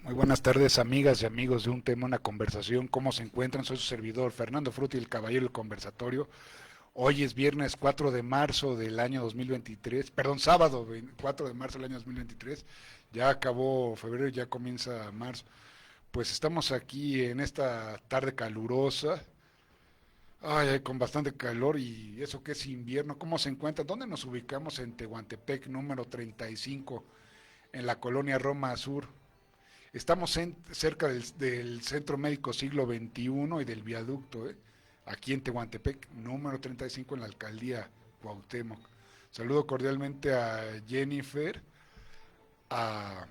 Muy buenas tardes, amigas y amigos de Un Tema, una conversación. ¿Cómo se encuentran? Soy su servidor, Fernando Frutti, el caballero del conversatorio. Hoy es viernes 4 de marzo del año 2023, perdón, sábado 4 de marzo del año 2023. Ya acabó febrero, ya comienza marzo. Pues estamos aquí en esta tarde calurosa, con bastante calor y eso que es invierno. ¿Cómo se encuentra? ¿Dónde nos ubicamos? En Tehuantepec, número 35, en la colonia Roma Sur. Estamos cerca del Centro Médico Siglo XXI y del viaducto, aquí en Tehuantepec, número 35 en la alcaldía Cuauhtémoc. Saludo cordialmente a Jennifer, a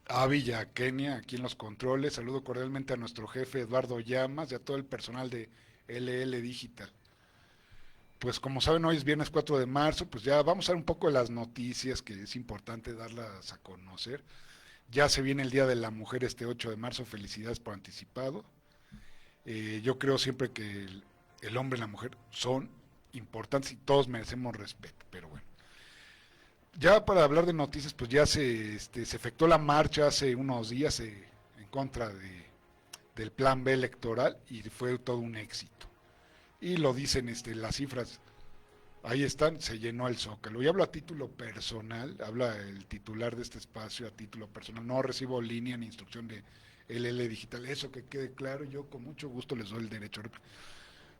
Avi y a Kenia aquí en los controles. Saludo cordialmente a nuestro jefe Eduardo Llamas y a todo el personal de LL Digital. Pues como saben, hoy es viernes 4 de marzo, pues ya vamos a ver un poco de las noticias que es importante darlas a conocer. Ya se viene el Día de la Mujer este 8 de marzo, felicidades por anticipado. Yo creo siempre que el hombre y la mujer son importantes y todos merecemos respeto, pero bueno. Ya para hablar de noticias, pues ya se efectuó la marcha hace unos días en contra del plan B electoral y fue todo un éxito. Y lo dicen las cifras, ahí están, se llenó el Zócalo. Y hablo a título personal, habla el titular de este espacio a título personal. No recibo línea ni instrucción de LL Digital. Eso que quede claro, yo con mucho gusto les doy el derecho.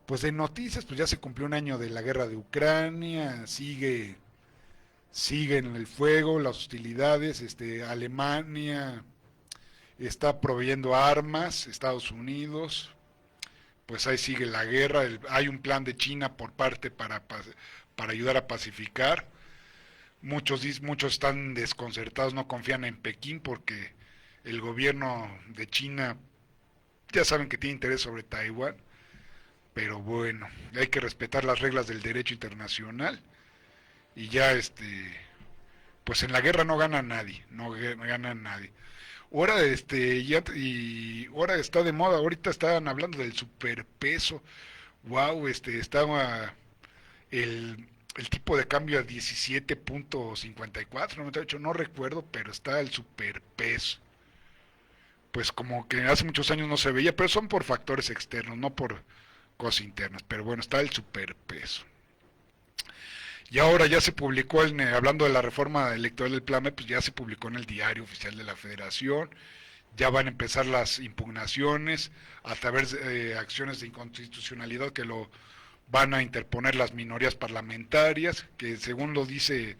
Pues de noticias, pues ya se cumplió un año de la guerra de Ucrania, sigue en el fuego, las hostilidades, Alemania está proveyendo armas, Estados Unidos, pues ahí sigue la guerra, hay un plan de China por parte para ayudar a pacificar. Muchos están desconcertados, no confían en Pekín porque el gobierno de China ya saben que tiene interés sobre Taiwán, pero bueno, hay que respetar las reglas del derecho internacional y ya pues en la guerra no gana nadie, no gana nadie. Ahora y ahora está de moda, ahorita estaban hablando del superpeso. Wow, estaba el tipo de cambio a 17.54, 98, no recuerdo, pero está el superpeso. Pues como que hace muchos años no se veía, pero son por factores externos, no por cosas internas. Pero bueno, está el superpeso. Y ahora ya se publicó, hablando de la reforma electoral del PLAME, pues ya se publicó en el diario oficial de la Federación, ya van a empezar las impugnaciones a través de acciones de inconstitucionalidad que lo van a interponer las minorías parlamentarias, que según lo dice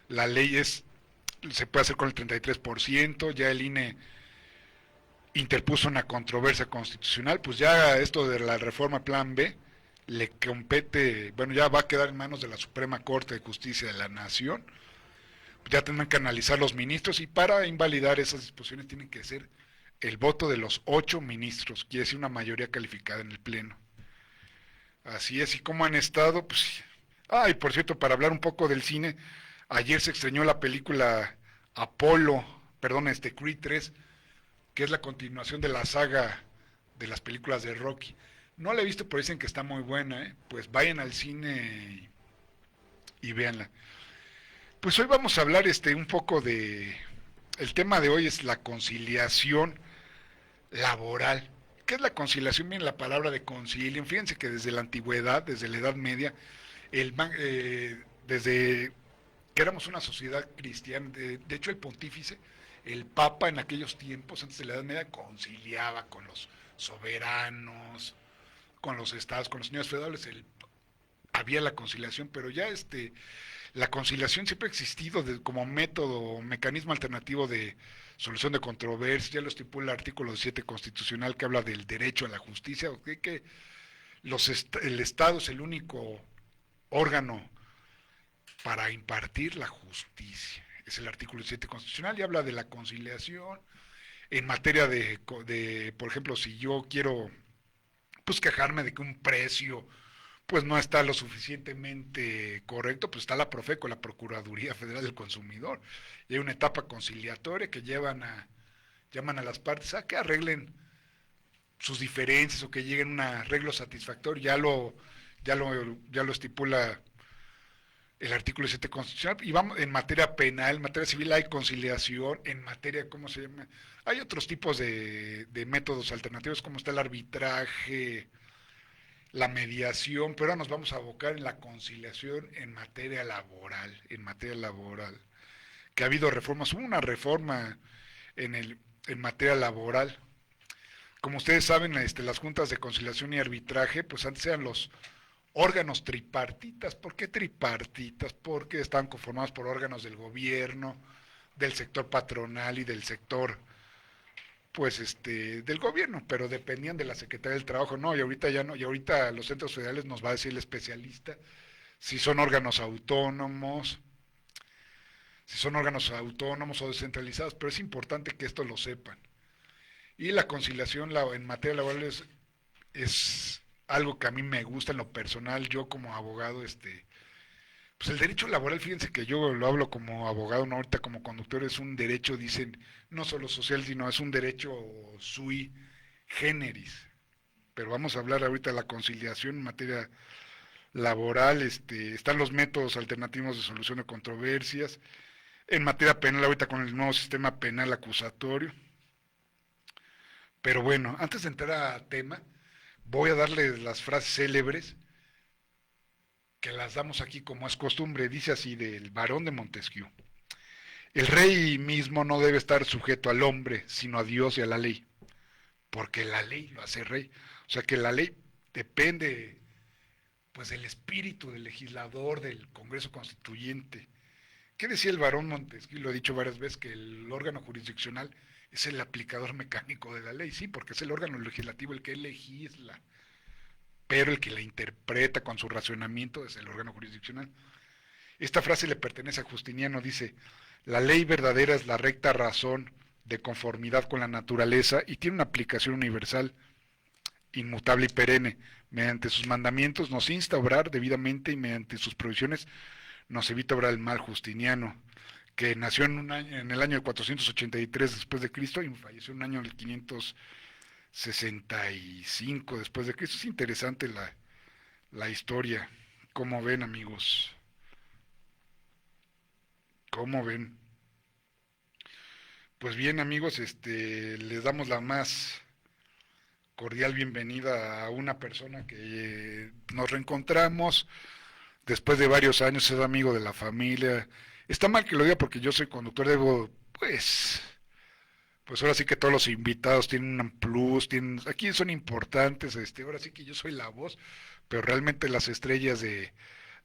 la ley se puede hacer con el 33%, ya el INE interpuso una controversia constitucional, pues ya esto de la reforma Plan B le compete, bueno, ya va a quedar en manos de la Suprema Corte de Justicia de la Nación, ya tendrán que analizar los ministros y para invalidar esas disposiciones tienen que ser el voto de los 8 ministros, quiere decir una mayoría calificada en el Pleno. Así es, y cómo han estado, pues... Ah, y por cierto, para hablar un poco del cine, ayer se estrenó la película Apolo, perdón, Creed 3, que es la continuación de la saga de las películas de Rocky. No la he visto, pero dicen que está muy buena, ¿eh? Pues vayan al cine y véanla. Pues hoy vamos a hablar un poco de... El tema de hoy es la conciliación laboral. ¿Qué es la conciliación? Bien, la palabra de concilium. Fíjense que desde la antigüedad, desde la Edad Media, desde que éramos una sociedad cristiana, de hecho el pontífice, el papa en aquellos tiempos, antes de la Edad Media, conciliaba con los soberanos, con los estados, con los señores feudales, había la conciliación, pero ya la conciliación siempre ha existido como método, mecanismo alternativo de solución de controversias, ya lo estipula el artículo 17 constitucional que habla del derecho a la justicia, que el Estado es el único órgano para impartir la justicia. Es el artículo 17 constitucional y habla de la conciliación en materia por ejemplo, si yo quiero pues quejarme de que un precio pues no está lo suficientemente correcto, pues está la Profeco, la Procuraduría Federal del Consumidor, y hay una etapa conciliatoria que llaman a las partes a que arreglen sus diferencias o que lleguen a un arreglo satisfactorio, ya lo estipula el artículo 7 constitucional, y vamos en materia penal, en materia civil hay conciliación, en materia, ¿cómo se llama? Hay otros tipos de métodos alternativos, como está el arbitraje, la mediación, pero ahora nos vamos a abocar en la conciliación en materia laboral, que ha habido reformas, hubo una reforma en materia laboral. Como ustedes saben, las juntas de conciliación y arbitraje, pues antes eran los órganos tripartitas. ¿Por qué tripartitas? Porque estaban conformados por órganos del gobierno, del sector patronal y del sector, pues del gobierno, pero dependían de la Secretaría del Trabajo. No, y ahorita ya no, y ahorita los centros federales nos va a decir el especialista si son órganos autónomos, si son órganos autónomos o descentralizados, pero es importante que esto lo sepan. Y la conciliación en materia laboral es algo que a mí me gusta en lo personal, yo como abogado, pues el derecho laboral, fíjense que yo lo hablo como abogado, no ahorita como conductor, es un derecho, dicen, no solo social, sino es un derecho sui generis. Pero vamos a hablar ahorita de la conciliación en materia laboral, están los métodos alternativos de solución de controversias, en materia penal ahorita con el nuevo sistema penal acusatorio. Pero bueno, antes de entrar a tema, voy a darles las frases célebres que las damos aquí como es costumbre. Dice así del Barón de Montesquieu: el rey mismo no debe estar sujeto al hombre, sino a Dios y a la ley, porque la ley lo hace rey. O sea que la ley depende pues del espíritu del legislador, del Congreso Constituyente. ¿Qué decía el Barón Montesquieu? Lo he dicho varias veces, que el órgano jurisdiccional es el aplicador mecánico de la ley, sí, porque es el órgano legislativo el que legisla, pero el que la interpreta con su racionamiento es el órgano jurisdiccional. Esta frase le pertenece a Justiniano, dice: la ley verdadera es la recta razón de conformidad con la naturaleza y tiene una aplicación universal, inmutable y perenne. Mediante sus mandamientos nos insta a obrar debidamente y mediante sus provisiones nos evita obrar el mal. Justiniano, que nació en el año 483 después de Cristo y falleció en el año 565 después de Cristo. Es interesante la historia. ¿Cómo ven, amigos? ¿Cómo ven? Pues bien, amigos, les damos la más cordial bienvenida a una persona que nos reencontramos después de varios años, es amigo de la familia. Está mal que lo diga porque yo soy conductor, debo, pues ahora sí que todos los invitados tienen un plus, aquí son importantes, ahora sí que yo soy la voz, pero realmente las estrellas de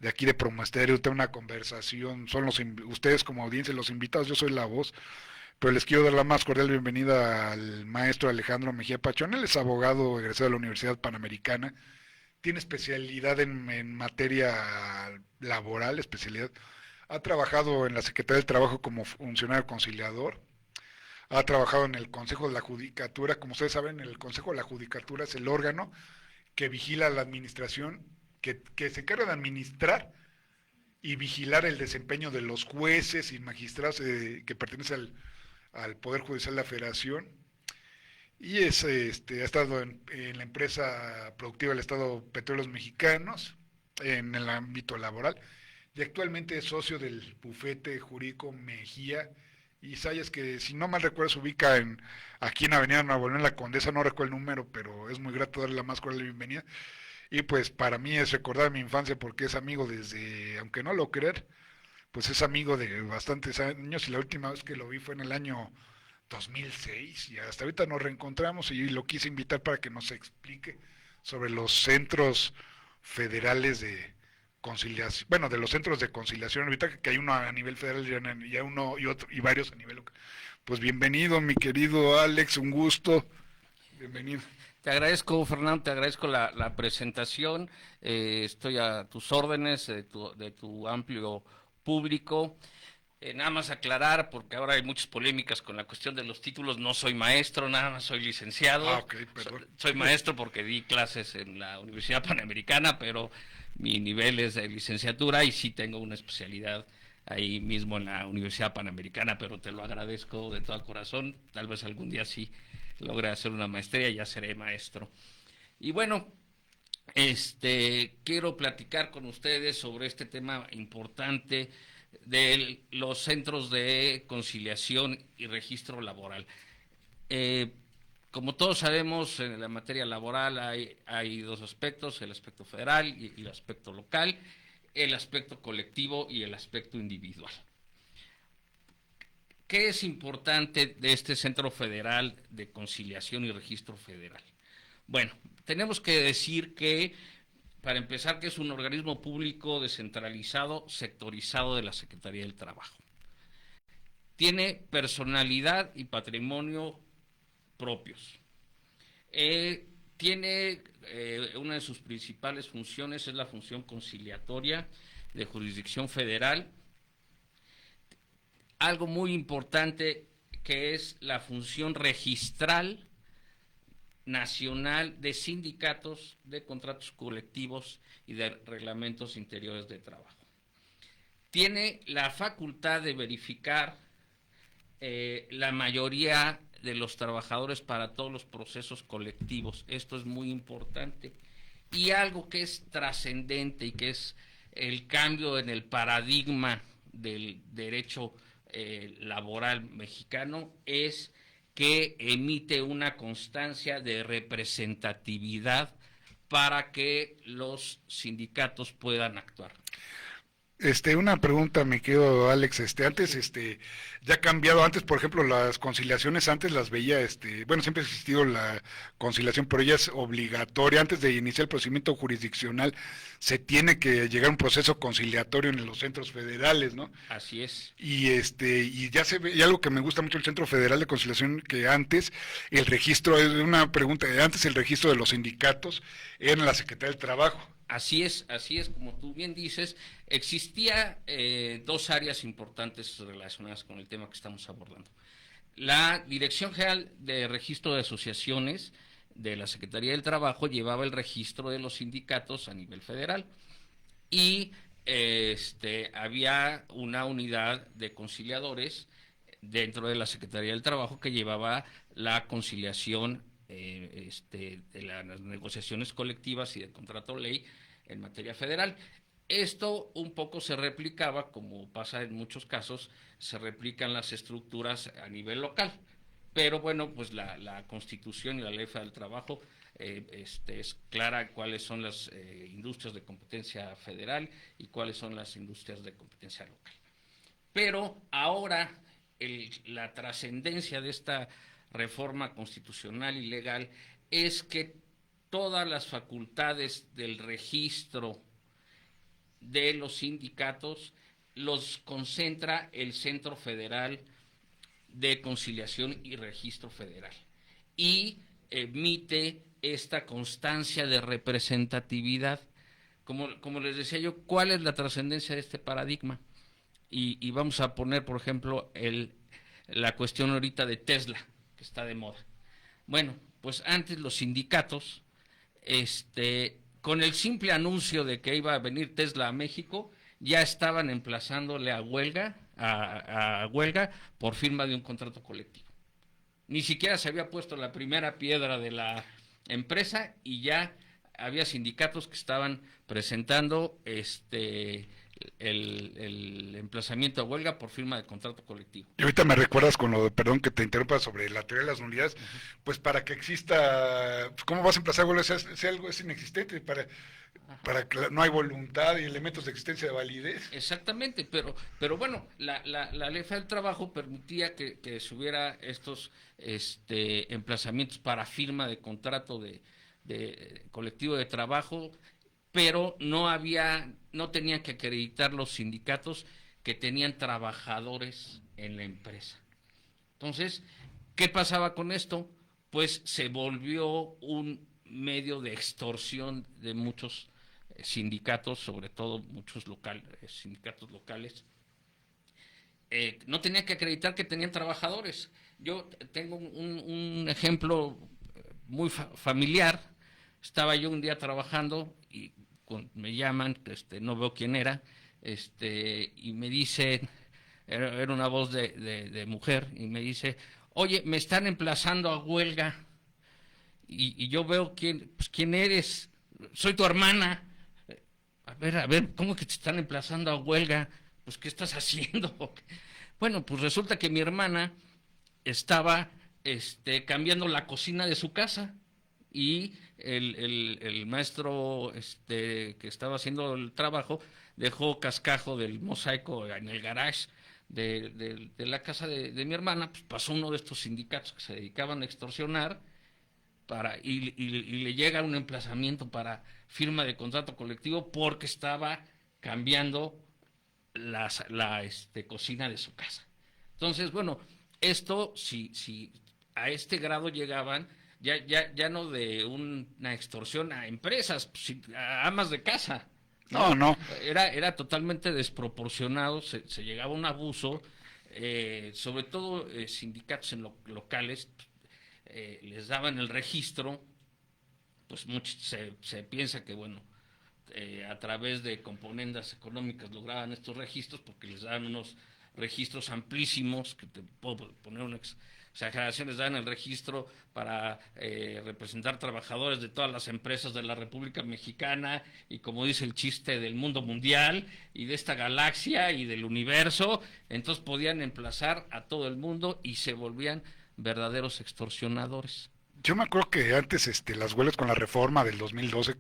aquí de Promoesterio, tengo una conversación, son ustedes como audiencia, los invitados, yo soy la voz, pero les quiero dar la más cordial bienvenida al maestro Alejandro Mejía Pachón. Él es abogado egresado de la Universidad Panamericana, tiene especialidad en materia laboral, especialidad. Ha trabajado en la Secretaría del Trabajo como funcionario conciliador, ha trabajado en el Consejo de la Judicatura. Como ustedes saben, el Consejo de la Judicatura es el órgano que vigila la administración, que se encarga de administrar y vigilar el desempeño de los jueces y magistrados que pertenecen al Poder Judicial de la Federación. Y ha estado en la empresa productiva del Estado Petróleos Mexicanos, en el ámbito laboral, y actualmente es socio del bufete jurídico Mejía y Sayas, que si no mal recuerdo se ubica aquí en Avenida Nuevo León, en La Condesa, no recuerdo el número, pero es muy grato darle la más cordial bienvenida. Y pues para mí es recordar mi infancia porque es amigo desde, aunque no lo creer, pues es amigo de bastantes años y la última vez que lo vi fue en el año 2006 y hasta ahorita nos reencontramos y lo quise invitar para que nos explique sobre los centros federales de conciliación, bueno, de los centros de conciliación, ahorita que hay uno a nivel federal y uno y otro y varios a nivel local. Pues bienvenido, mi querido Alex, un gusto. Bienvenido. Te agradezco, Fernando, te agradezco la presentación. Estoy a tus órdenes, de tu amplio público. Nada más aclarar, porque ahora hay muchas polémicas con la cuestión de los títulos. No soy maestro, nada más soy licenciado. Ok, perdón. Soy maestro porque di clases en la Universidad Panamericana, pero mi nivel es de licenciatura y sí tengo una especialidad ahí mismo en la Universidad Panamericana, pero te lo agradezco de todo corazón. Tal vez algún día sí logre hacer una maestría y ya seré maestro. Y bueno, quiero platicar con ustedes sobre este tema importante de los centros de conciliación y registro laboral. Eh, Como todos sabemos, en la materia laboral hay dos aspectos, el aspecto federal y el aspecto local, el aspecto colectivo y el aspecto individual. ¿Qué es importante de este Centro Federal de Conciliación y Registro Federal? Bueno, tenemos que decir que, para empezar, que es un organismo público descentralizado, sectorizado de la Secretaría del Trabajo. Tiene personalidad y patrimonio propios. Tiene una de sus principales funciones, es la función conciliatoria de jurisdicción federal. Algo muy importante que es la función registral nacional de sindicatos, de contratos colectivos y de reglamentos interiores de trabajo. Tiene la facultad de verificar la mayoría de los trabajadores para todos los procesos colectivos. Esto es muy importante. Y algo que es trascendente y que es el cambio en el paradigma del derecho laboral mexicano es que emite una constancia de representatividad para que los sindicatos puedan actuar. Una pregunta, mi querido Alex, antes, ya ha cambiado, antes, por ejemplo, las conciliaciones, antes las veía, bueno, siempre ha existido la conciliación, pero ella es obligatoria, antes de iniciar el procedimiento jurisdiccional, se tiene que llegar a un proceso conciliatorio en los centros federales, ¿no? Así es. Y ya se ve, y algo que me gusta mucho el Centro Federal de Conciliación, que antes, el registro, es una pregunta, antes el registro de los sindicatos era en la Secretaría del Trabajo. Así es, como tú bien dices, existía dos áreas importantes relacionadas con el tema que estamos abordando. La Dirección General de Registro de Asociaciones de la Secretaría del Trabajo llevaba el registro de los sindicatos a nivel federal y había una unidad de conciliadores dentro de la Secretaría del Trabajo que llevaba la conciliación de las negociaciones colectivas y del contrato ley en materia federal. Esto un poco se replicaba, como pasa en muchos casos, se replican las estructuras a nivel local. Pero bueno, pues la Constitución y la Ley Federal del Trabajo es clara cuáles son las industrias de competencia federal y cuáles son las industrias de competencia local. Pero ahora la trascendencia de esta reforma constitucional y legal es que todas las facultades del registro de los sindicatos los concentra el Centro Federal de Conciliación y Registro Federal y emite esta constancia de representatividad. Como les decía yo, ¿cuál es la trascendencia de este paradigma? Y vamos a poner, por ejemplo, la cuestión ahorita de Tesla, que está de moda. Bueno, pues antes los sindicatos, con el simple anuncio de que iba a venir Tesla a México, ya estaban emplazándole a huelga por firma de un contrato colectivo. Ni siquiera se había puesto la primera piedra de la empresa y ya había sindicatos que estaban presentando el emplazamiento a huelga por firma de contrato colectivo. Y ahorita me recuerdas con lo de, perdón que te interrumpa, sobre la teoría de las nulidades, pues para que exista, ¿cómo vas a emplazar huelga? Si algo es inexistente, para que no hay voluntad y elementos de existencia de validez. Exactamente, pero bueno, la Ley Federal del Trabajo permitía que se hubiera estos emplazamientos para firma de contrato de colectivo de trabajo, pero no tenían que acreditar los sindicatos que tenían trabajadores en la empresa. Entonces, ¿qué pasaba con esto? Pues se volvió un medio de extorsión de muchos sindicatos, sobre todo muchos sindicatos locales. No tenían que acreditar que tenían trabajadores. Yo tengo un ejemplo muy familiar. Estaba yo un día trabajando y me llaman, no veo quién era, y me dicen, era una voz de mujer, y me dice, oye, me están emplazando a huelga, y yo veo quién eres. soy tu hermana. A ver, ¿cómo que te están emplazando a huelga? Pues, ¿qué estás haciendo? Bueno, pues resulta que mi hermana estaba cambiando la cocina de su casa y el maestro que estaba haciendo el trabajo dejó cascajo del mosaico en el garage de la casa de mi hermana. Pues pasó uno de estos sindicatos que se dedicaban a extorsionar y le llega un emplazamiento para firma de contrato colectivo porque estaba cambiando la cocina de su casa. Entonces, bueno, esto, si a este grado llegaban, ya no de una extorsión a empresas, a amas de casa, No, ¿no? no. Era totalmente desproporcionado, se llegaba a un abuso, sobre todo sindicatos locales, les daban el registro, pues se piensa que, bueno, a través de componendas económicas lograban estos registros porque les daban unos registros amplísimos, que te puedo poner una exageración, les dan el registro para representar trabajadores de todas las empresas de la República Mexicana y, como dice el chiste, del mundo mundial y de esta galaxia y del universo. Entonces podían emplazar a todo el mundo y se volvían verdaderos extorsionadores. Yo me acuerdo que antes las huelgas con la reforma del 2012,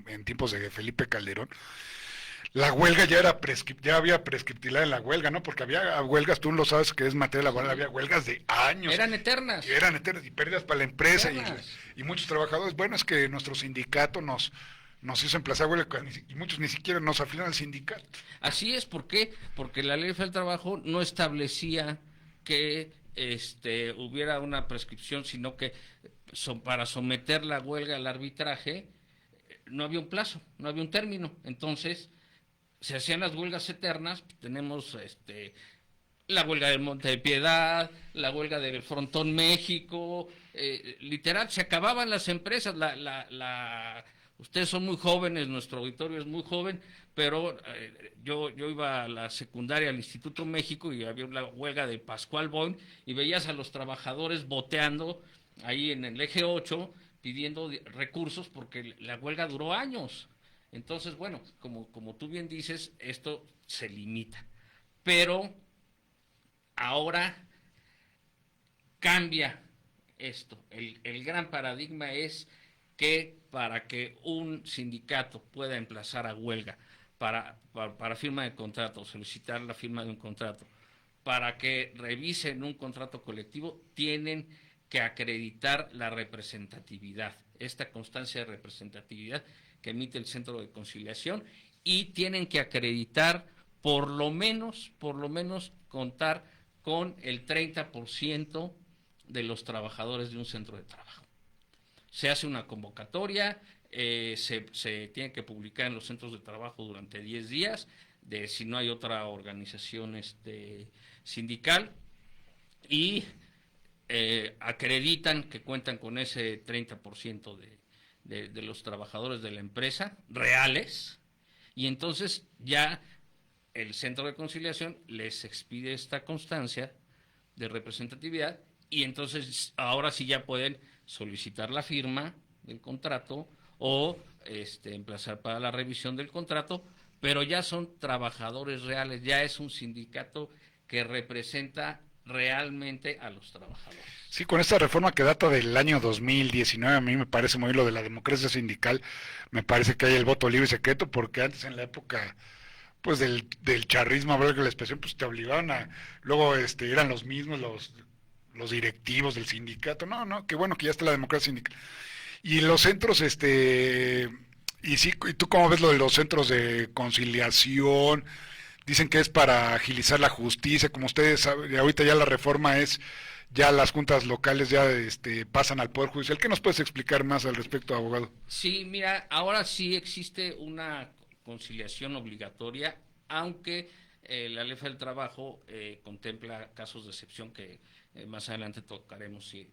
en tiempos de Felipe Calderón, la huelga ya había prescriptividad en la huelga, ¿no? Porque había huelgas, tú lo sabes que es materia laboral, había huelgas de años. Eran eternas. Eran eternas y pérdidas para la empresa Eternas. y muchos trabajadores. Bueno, es que nuestro sindicato nos hizo emplazar huelga y muchos ni siquiera nos afilian al sindicato. Así es, ¿por qué? Porque la ley del trabajo no establecía que hubiera una prescripción, sino que para someter la huelga al arbitraje no había un plazo, no había un término. Entonces se hacían las huelgas eternas. Tenemos la huelga del Monte de Piedad, la huelga del Frontón México, literal, se acababan las empresas. Ustedes son muy jóvenes, nuestro auditorio es muy joven, pero yo iba a la secundaria al Instituto México y había una huelga de Pascual Boyn y veías a los trabajadores boteando ahí en el eje 8 pidiendo recursos porque la huelga duró años. Entonces, bueno, como tú bien dices, esto se limita. Pero ahora cambia esto. El gran paradigma es que para que un sindicato pueda emplazar a huelga para firma de contrato, solicitar la firma de un contrato, para que revisen un contrato colectivo, tienen que acreditar la representatividad, esta constancia de representatividad que emite el Centro de Conciliación, y tienen que acreditar por lo menos contar con el 30% de los trabajadores de un centro de trabajo. Se hace una convocatoria, se tiene que publicar en los centros de trabajo durante 10 días, si no hay otra organización sindical, y acreditan que cuentan con ese 30% de los trabajadores de la empresa reales, y entonces ya el Centro de Conciliación les expide esta constancia de representatividad y entonces ahora sí ya pueden solicitar la firma del contrato o emplazar para la revisión del contrato, pero ya son trabajadores reales, ya es un sindicato que representa realmente a los trabajadores. Sí, con esta reforma que data del año 2019, a mí me parece muy lo de la democracia sindical, me parece que hay el voto libre y secreto, porque antes en la época pues del charrismo, valga la expresión, pues te obligaban luego eran los mismos los directivos del sindicato. No, no, qué bueno que ya está la democracia sindical. Y los centros, y sí, ¿y tú cómo ves lo de los centros de conciliación? Dicen que es para agilizar la justicia, como ustedes saben, ahorita ya la reforma es, ya las juntas locales ya pasan al Poder Judicial. ¿Qué nos puedes explicar más al respecto, abogado? Sí, mira, ahora sí existe una conciliación obligatoria, aunque la ley del trabajo contempla casos de excepción que más adelante tocaremos si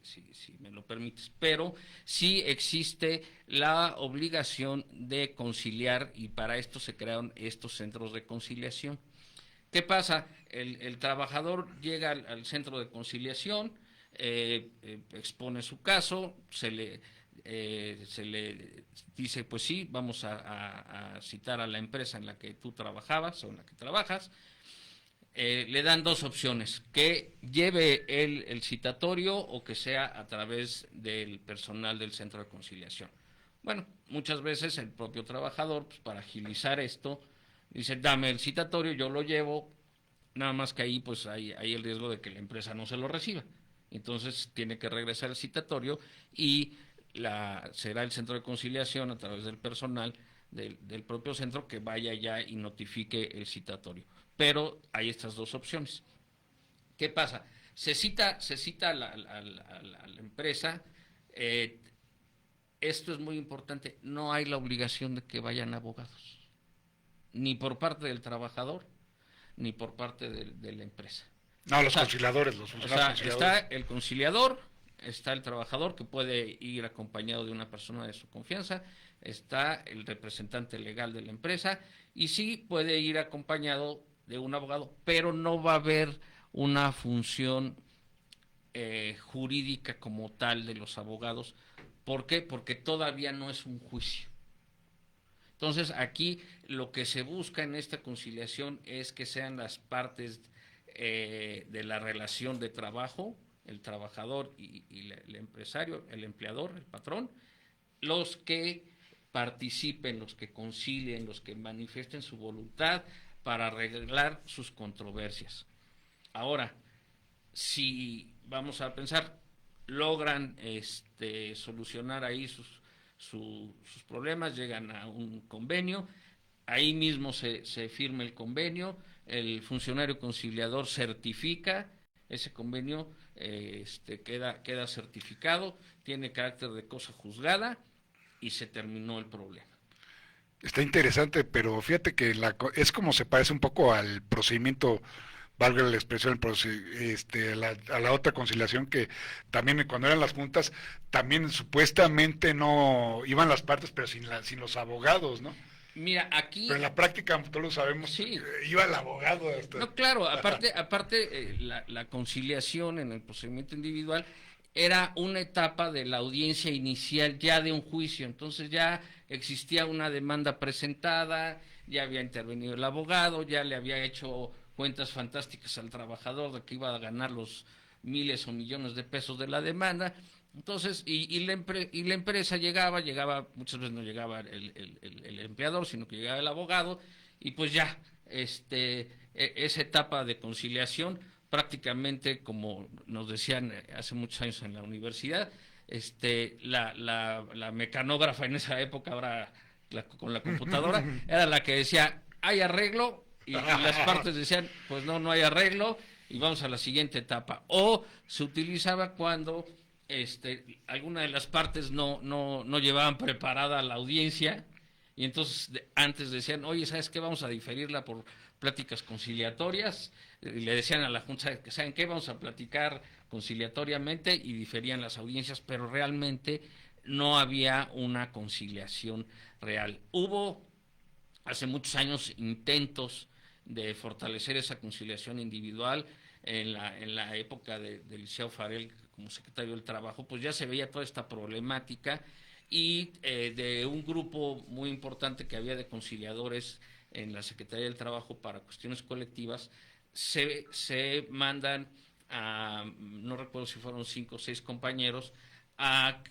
me lo permites, pero sí existe la obligación de conciliar y para esto se crearon estos centros de conciliación. ¿Qué pasa? El trabajador llega al centro de conciliación, expone su caso, se le dice, pues sí, vamos a citar a la empresa en la que tú trabajabas o en la que trabajas. Le dan dos opciones, que lleve él el citatorio o que sea a través del personal del centro de conciliación. Bueno, muchas veces el propio trabajador, pues, para agilizar esto, dice, dame el citatorio, yo lo llevo, nada más que ahí pues hay el riesgo de que la empresa no se lo reciba. Entonces tiene que regresar el citatorio y será el centro de conciliación a través del personal del propio centro que vaya ya y notifique el citatorio. Pero hay estas dos opciones. ¿Qué pasa? Se cita a la empresa, esto es muy importante, no hay la obligación de que vayan abogados, ni por parte del trabajador, ni por parte de la empresa. No, los conciliadores, los funcionarios conciliadores. Está el conciliador, está el trabajador que puede ir acompañado de una persona de su confianza, está el representante legal de la empresa y sí puede ir acompañado de un abogado, pero no va a haber una función jurídica como tal de los abogados. ¿Por qué? Porque todavía no es un juicio. Entonces aquí lo que se busca en esta conciliación es que sean las partes de la relación de trabajo, el trabajador y el empresario, el empleador, el patrón, los que participen, los que concilien, los que manifiesten su voluntad para arreglar sus controversias. Ahora, si vamos a pensar, logran solucionar ahí sus problemas, llegan a un convenio, ahí mismo se firma el convenio, el funcionario conciliador certifica ese convenio, queda certificado, tiene carácter de cosa juzgada y se terminó el problema. Está interesante, pero fíjate que es como se parece un poco al procedimiento, valga la expresión, a la otra conciliación que también cuando eran las juntas, también supuestamente no iban las partes, pero sin los abogados, ¿no? Mira, aquí... Pero en la práctica, todos lo sabemos, sí, iba el abogado. No, claro, aparte la conciliación en el procedimiento individual era una etapa de la audiencia inicial ya de un juicio, entonces ya existía una demanda presentada, ya había intervenido el abogado, ya le había hecho cuentas fantásticas al trabajador de que iba a ganar los miles o millones de pesos de la demanda. Entonces, y la empresa llegaba, muchas veces no llegaba el empleador, sino que llegaba el abogado, y pues ya, esa etapa de conciliación, prácticamente como nos decían hace muchos años en la universidad, la mecanógrafa en esa época, ahora con la computadora, era la que decía, hay arreglo, y las partes decían, pues no hay arreglo, y vamos a la siguiente etapa. O se utilizaba cuando alguna de las partes no llevaban preparada la audiencia y entonces antes decían, oye, ¿sabes qué? Vamos a diferirla por pláticas conciliatorias, y le decían a la Junta, ¿saben qué? Vamos a platicar conciliatoriamente y diferían las audiencias, pero realmente no había una conciliación real. Hubo hace muchos años intentos de fortalecer esa conciliación individual. En la época de Liceo Farel como secretario del Trabajo, pues ya se veía toda esta problemática y de un grupo muy importante que había de conciliadores en la Secretaría del Trabajo para cuestiones colectivas, se mandan no recuerdo si fueron 5 o 6 compañeros, a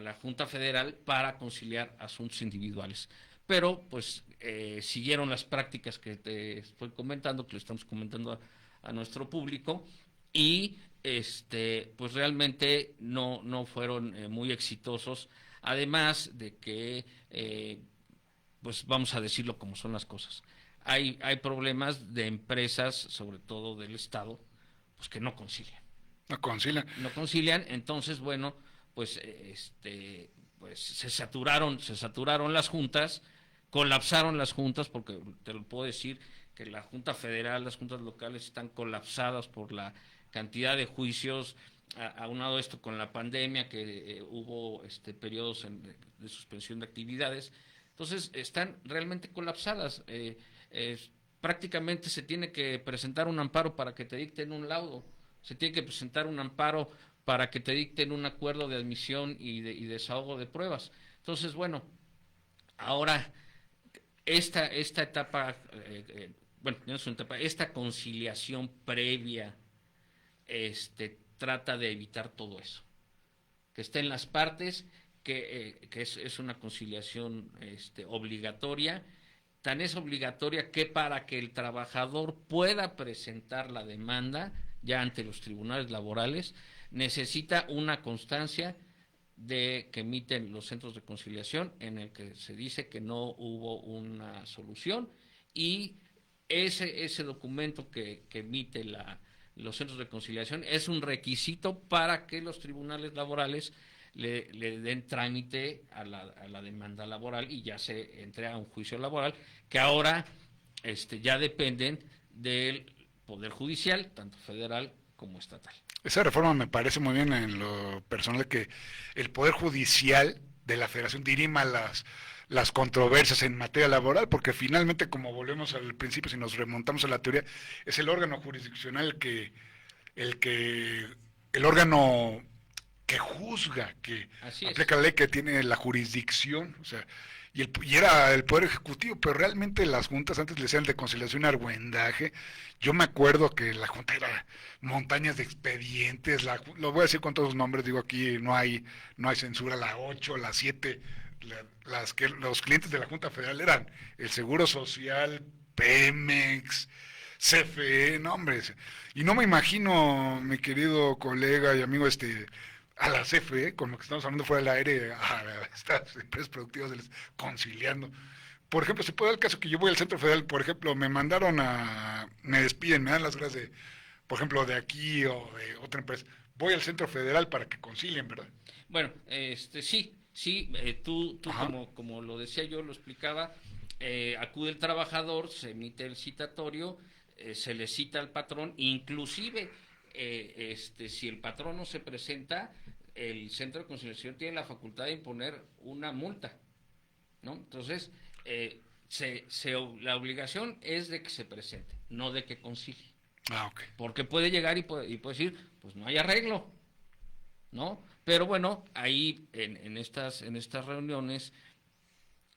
la Junta Federal para conciliar asuntos individuales. Pero pues siguieron las prácticas que te estoy comentando, que le estamos comentando a nuestro público, y pues realmente no fueron muy exitosos, además de que pues vamos a decirlo como son las cosas. Hay problemas de empresas, sobre todo del Estado, pues que no concilian. No concilian, entonces bueno, pues pues se saturaron las juntas, colapsaron las juntas, porque te lo puedo decir que la Junta Federal, las juntas locales están colapsadas por la cantidad de juicios, aunado esto con la pandemia, que hubo periodos de suspensión de actividades, entonces están realmente colapsadas. Prácticamente se tiene que presentar un amparo para que te dicten un laudo, se tiene que presentar un amparo para que te dicten un acuerdo de admisión y desahogo de pruebas. Entonces, bueno, ahora esta etapa, bueno, no es una etapa, esta conciliación previa, trata de evitar todo eso, que estén las partes, que es una conciliación obligatoria. Tan es obligatoria que para que el trabajador pueda presentar la demanda ya ante los tribunales laborales, necesita una constancia de que emiten los centros de conciliación en el que se dice que no hubo una solución, y ese documento que emite los centros de conciliación es un requisito para que los tribunales laborales le den trámite a la demanda laboral y ya se entre a un juicio laboral, que ahora ya dependen del Poder Judicial, tanto federal como estatal. Esa reforma me parece muy bien en lo personal, que el Poder Judicial de la Federación dirima las controversias en materia laboral, porque finalmente, como volvemos al principio, si nos remontamos a la teoría, es el órgano jurisdiccional el que, el órgano que juzga, que Así aplica es. la ley, que tiene la jurisdicción, o sea, y era el Poder Ejecutivo, pero realmente las juntas antes le decían de conciliación argüendaje. Yo me acuerdo que la junta era montañas de expedientes, lo voy a decir con todos los nombres, digo aquí no hay censura, la 8 la 7 las que los clientes de la Junta Federal eran el Seguro Social, Pemex, CFE, no hombre, y no me imagino, mi querido colega y amigo, a la CFE, con lo que estamos hablando fuera del aire, a estas empresas productivas, conciliando. Por ejemplo, se puede dar el caso que yo voy al Centro Federal, por ejemplo, me despiden, me dan las gracias por ejemplo, de aquí o de otra empresa. Voy al Centro Federal para que concilien, ¿verdad? Bueno, sí, sí, tú Ajá. como lo decía yo, lo explicaba, acude el trabajador, se emite el citatorio, se le cita al patrón, inclusive, si el patrón no se presenta, el centro de conciliación tiene la facultad de imponer una multa, ¿no? Entonces, la obligación es de que se presente, no de que concilie, Ah, ok. porque puede llegar y puede decir, pues no hay arreglo, ¿no? Pero bueno, ahí en estas reuniones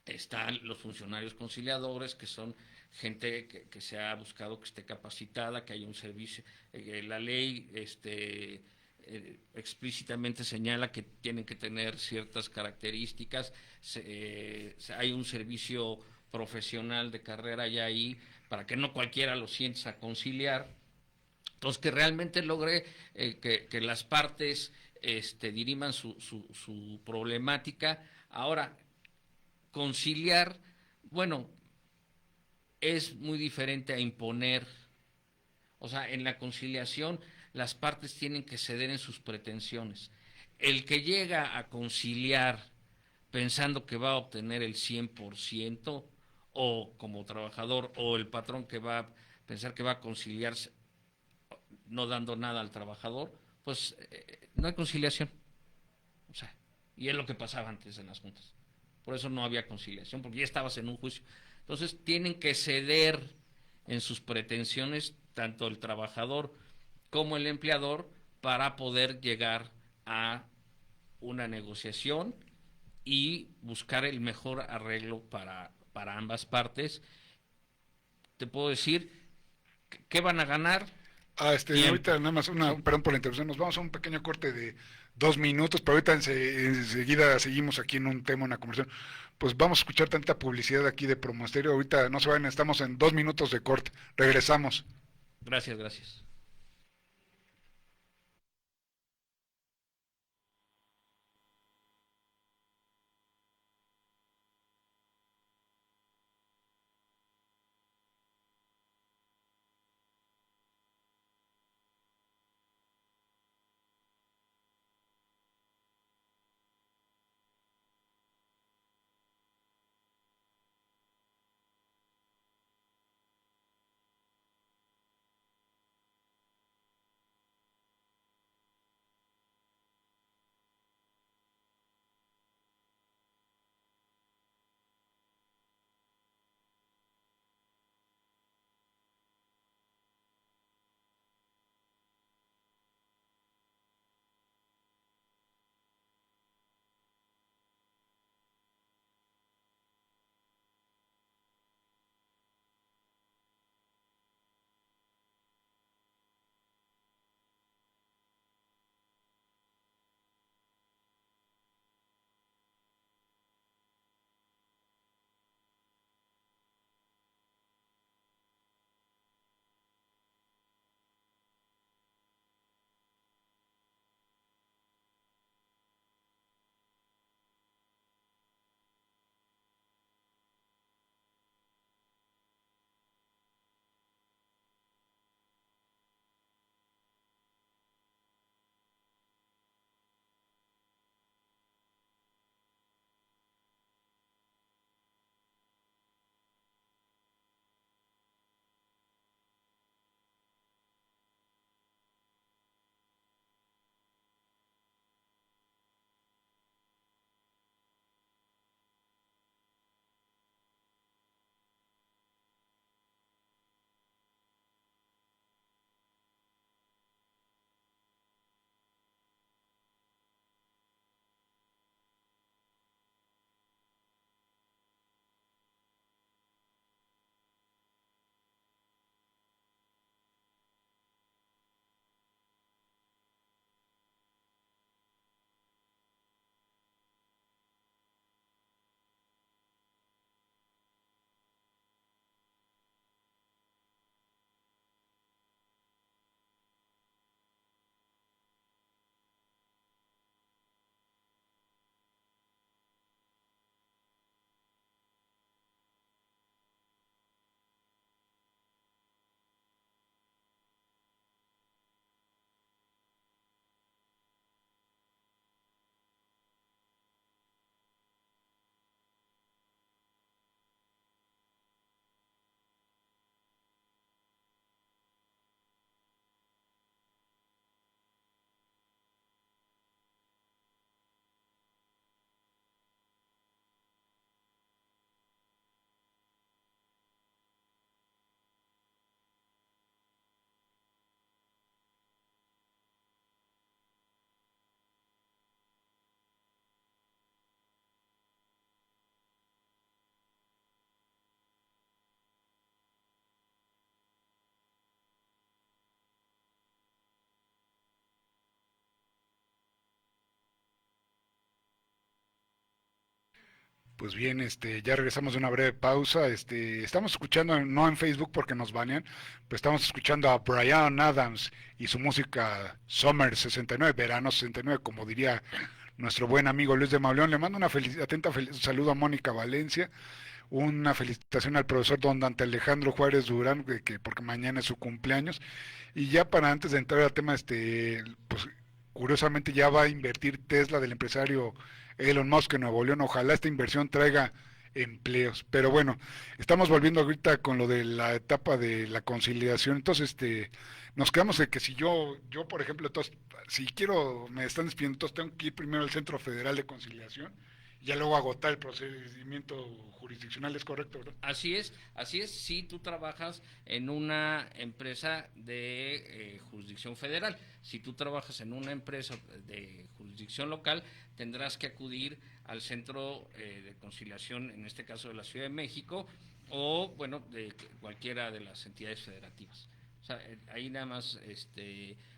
están los funcionarios conciliadores, que son gente que se ha buscado que esté capacitada, que haya un servicio. La ley explícitamente señala que tienen que tener ciertas características. Hay un servicio profesional de carrera ya ahí para que no cualquiera lo sienta a conciliar. Entonces, que realmente logre que las partes diriman su problemática. Ahora, conciliar, bueno, es muy diferente a imponer. O sea, en la conciliación las partes tienen que ceder en sus pretensiones. El que llega a conciliar pensando que va a obtener el 100%, o como trabajador, o el patrón que va a pensar que va a conciliar no dando nada al trabajador, pues no hay conciliación. O sea, y es lo que pasaba antes en las juntas. Por eso no había conciliación, porque ya estabas en un juicio. Entonces tienen que ceder en sus pretensiones tanto el trabajador como el empleador para poder llegar a una negociación y buscar el mejor arreglo para ambas partes. Te puedo decir, ¿qué van a ganar? Ahorita Tiempo. nada más Sí. perdón por la interrupción, nos vamos a un pequeño corte de 2 minutos, pero ahorita enseguida seguimos aquí en un tema, una conversación. Pues vamos a escuchar tanta publicidad aquí de Promosterio, ahorita no se vayan, estamos en 2 minutos de corte, regresamos. Gracias, gracias. Pues bien, ya regresamos de una breve pausa. Estamos escuchando, no en Facebook porque nos banean, pero estamos escuchando a Bryan Adams y su música Summer 69, Verano 69, como diría nuestro buen amigo Luis de Mauleón. Le mando una saludo a Mónica Valencia, una felicitación al profesor don Dante Alejandro Juárez Durán, porque mañana es su cumpleaños. Y ya para antes de entrar al tema, pues curiosamente ya va a invertir Tesla del empresario Elon Musk en Nuevo León. Ojalá esta inversión traiga empleos. Pero bueno, estamos volviendo ahorita con lo de la etapa de la conciliación. Entonces, nos quedamos de que si yo por ejemplo, entonces, si quiero, me están despidiendo, entonces tengo que ir primero al Centro Federal de Conciliación y ya luego agotar el procedimiento jurisdiccional, ¿es correcto, verdad? Así es, si tú trabajas en una empresa de jurisdicción federal. Si tú trabajas en una empresa de jurisdicción local, tendrás que acudir al centro de conciliación, en este caso de la Ciudad de México, o bueno, de cualquiera de las entidades federativas. O sea, ahí nada más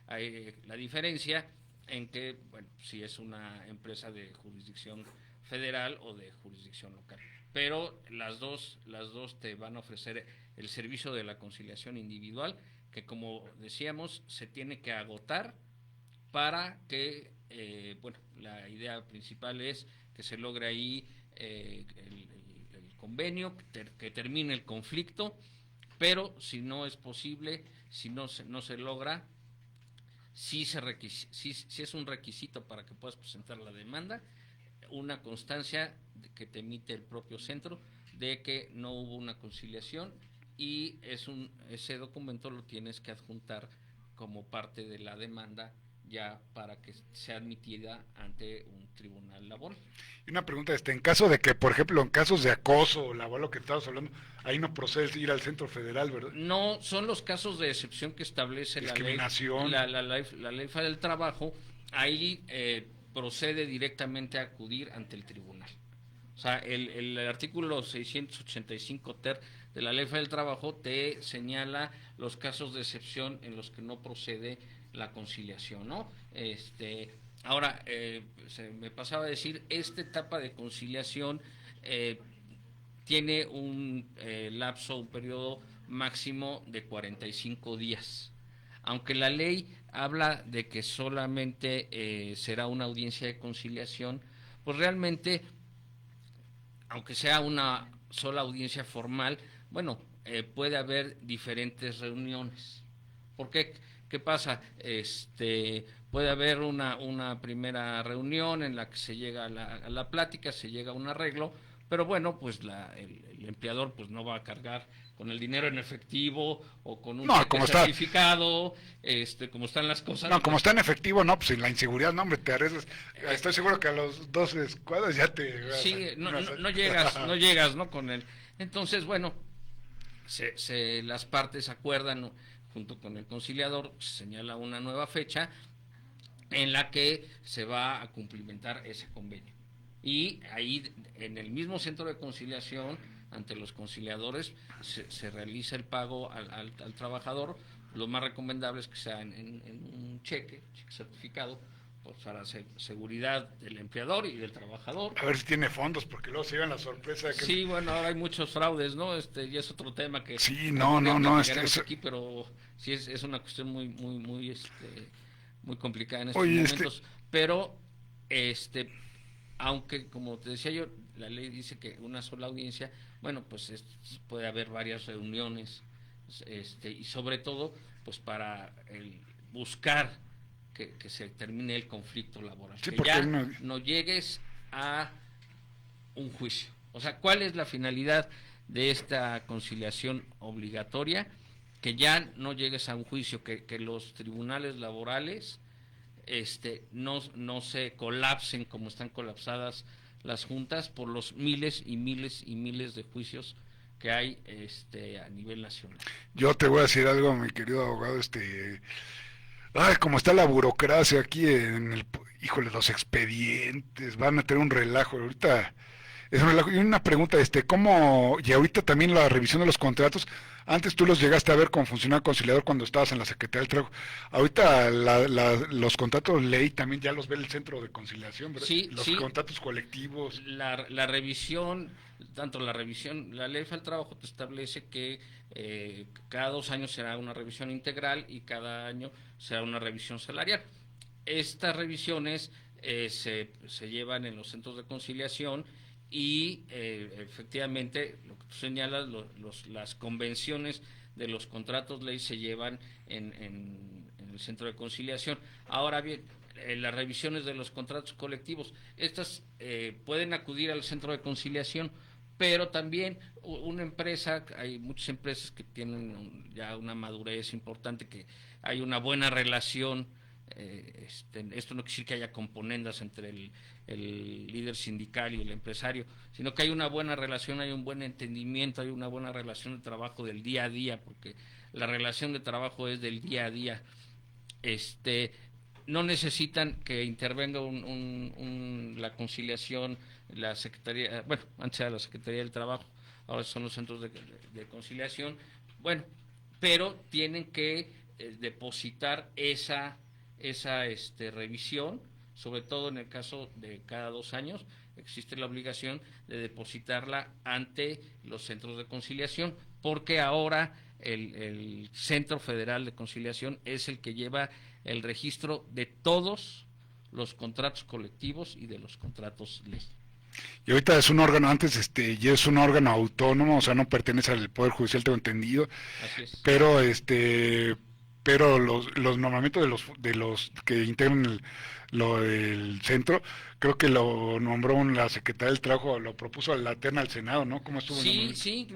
hay la diferencia en que, bueno, si es una empresa de jurisdicción federal o de jurisdicción local. Pero las dos te van a ofrecer el servicio de la conciliación individual, que como decíamos, se tiene que agotar para que, bueno, la idea principal es que se logre ahí el convenio, que termine el conflicto, pero si no es posible, si no se logra, si es un requisito para que puedas presentar la demanda, una constancia que te emite el propio centro de que no hubo una conciliación, y ese documento lo tienes que adjuntar como parte de la demanda ya para que sea admitida ante un tribunal laboral. Y una pregunta, en caso de que, por ejemplo, en casos de acoso laboral, lo que estabas hablando, ahí no procede ir al Centro Federal, ¿verdad? No, son los casos de excepción que establece discriminación, la ley federal del trabajo. Ahí procede directamente a acudir ante el tribunal. O sea, el artículo 685 ter de la Ley Federal del Trabajo te señala los casos de excepción en los que no procede la conciliación, ¿no? Ahora, se me pasaba a decir, esta etapa de conciliación tiene un lapso, un periodo máximo de 45 días. Aunque la ley habla de que solamente será una audiencia de conciliación, pues realmente, aunque sea una sola audiencia formal, bueno, puede haber diferentes reuniones. ¿Por qué? ¿Qué pasa? Puede haber una primera reunión en la que se llega a la plática, se llega a un arreglo, pero bueno, pues el empleador pues no va a cargar con el dinero en efectivo o con un cheque certificado, como están las cosas. No, como está en efectivo, no, pues en la inseguridad, no, hombre, te arriesgas. Estoy seguro que a los 2 escuadras ya te... Sí, no llegas, ¿no? Con él. Entonces, bueno, las partes acuerdan, junto con el conciliador, se señala una nueva fecha en la que se va a cumplimentar ese convenio. Y ahí, en el mismo centro de conciliación, ante los conciliadores, se realiza el pago al trabajador. Lo más recomendable es que sea en un cheque certificado, pues para seguridad del empleador y del trabajador. A ver si tiene fondos, porque luego se llevan la sorpresa. Que... Sí, bueno, ahora hay muchos fraudes, ¿no? Y es otro tema que... Sí, no. Aquí, pero sí es una cuestión muy complicada en estos momentos. Pero, aunque, como te decía yo, la ley dice que una sola audiencia, bueno, pues puede haber varias reuniones, y sobre todo, pues para buscar que se termine el conflicto laboral, sí, que ya no llegues a un juicio. O sea, ¿cuál es la finalidad de esta conciliación obligatoria? Que ya no llegues a un juicio, que los tribunales laborales no se colapsen como están colapsadas las juntas por los miles y miles y miles de juicios que hay a nivel nacional. Yo te voy a decir algo, mi querido abogado, como está la burocracia aquí híjole, los expedientes, van a tener un relajo ahorita. Y una pregunta, ¿cómo, y ahorita también la revisión de los contratos, antes tú los llegaste a ver con funcionario conciliador cuando estabas en la Secretaría del Trabajo, ahorita los contratos ley también ya los ve el Centro de Conciliación, ¿verdad? Sí, Los sí, contratos colectivos. la revisión, tanto la revisión, la ley del trabajo te establece que cada 2 años será una revisión integral y cada año será una revisión salarial. Estas revisiones se llevan en los centros de conciliación y efectivamente, lo que tú señalas, las convenciones de los contratos ley se llevan en el centro de conciliación. Ahora bien, las revisiones de los contratos colectivos, estas pueden acudir al centro de conciliación, pero también una empresa, hay muchas empresas que tienen ya una madurez importante, que hay una buena relación. Esto no quiere decir que haya componendas entre el líder sindical y el empresario, sino que hay una buena relación, hay un buen entendimiento, hay una buena relación de trabajo del día a día, porque la relación de trabajo es del día a día. No necesitan que intervenga la conciliación, la Secretaría, bueno, antes era la Secretaría del Trabajo, ahora son los centros de conciliación, bueno, pero tienen que depositar esa revisión, sobre todo en el caso de cada 2 años, existe la obligación de depositarla ante los centros de conciliación, porque ahora el Centro Federal de Conciliación es el que lleva el registro de todos los contratos colectivos y de los contratos ley. Y ahorita es un órgano, antes ya es un órgano autónomo, o sea, no pertenece al Poder Judicial, tengo entendido, Así es. pero los nombramientos de los que integran el centro, creo que lo nombró la Secretaría del Trabajo, lo propuso a la terna al Senado, ¿no? ¿Cómo estuvo el Sí, nombramiento? sí,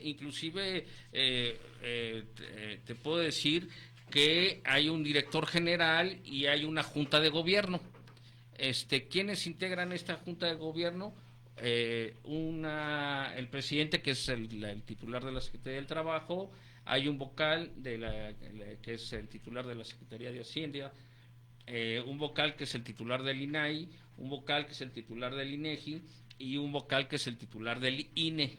inclusive te puedo decir que hay un director general y hay una junta de gobierno. ¿Quiénes integran esta junta de gobierno? El presidente, que es el titular de la Secretaría del Trabajo, hay un vocal que es el titular de la Secretaría de Hacienda, un vocal que es el titular del INAI, un vocal que es el titular del INEGI y un vocal que es el titular del INE.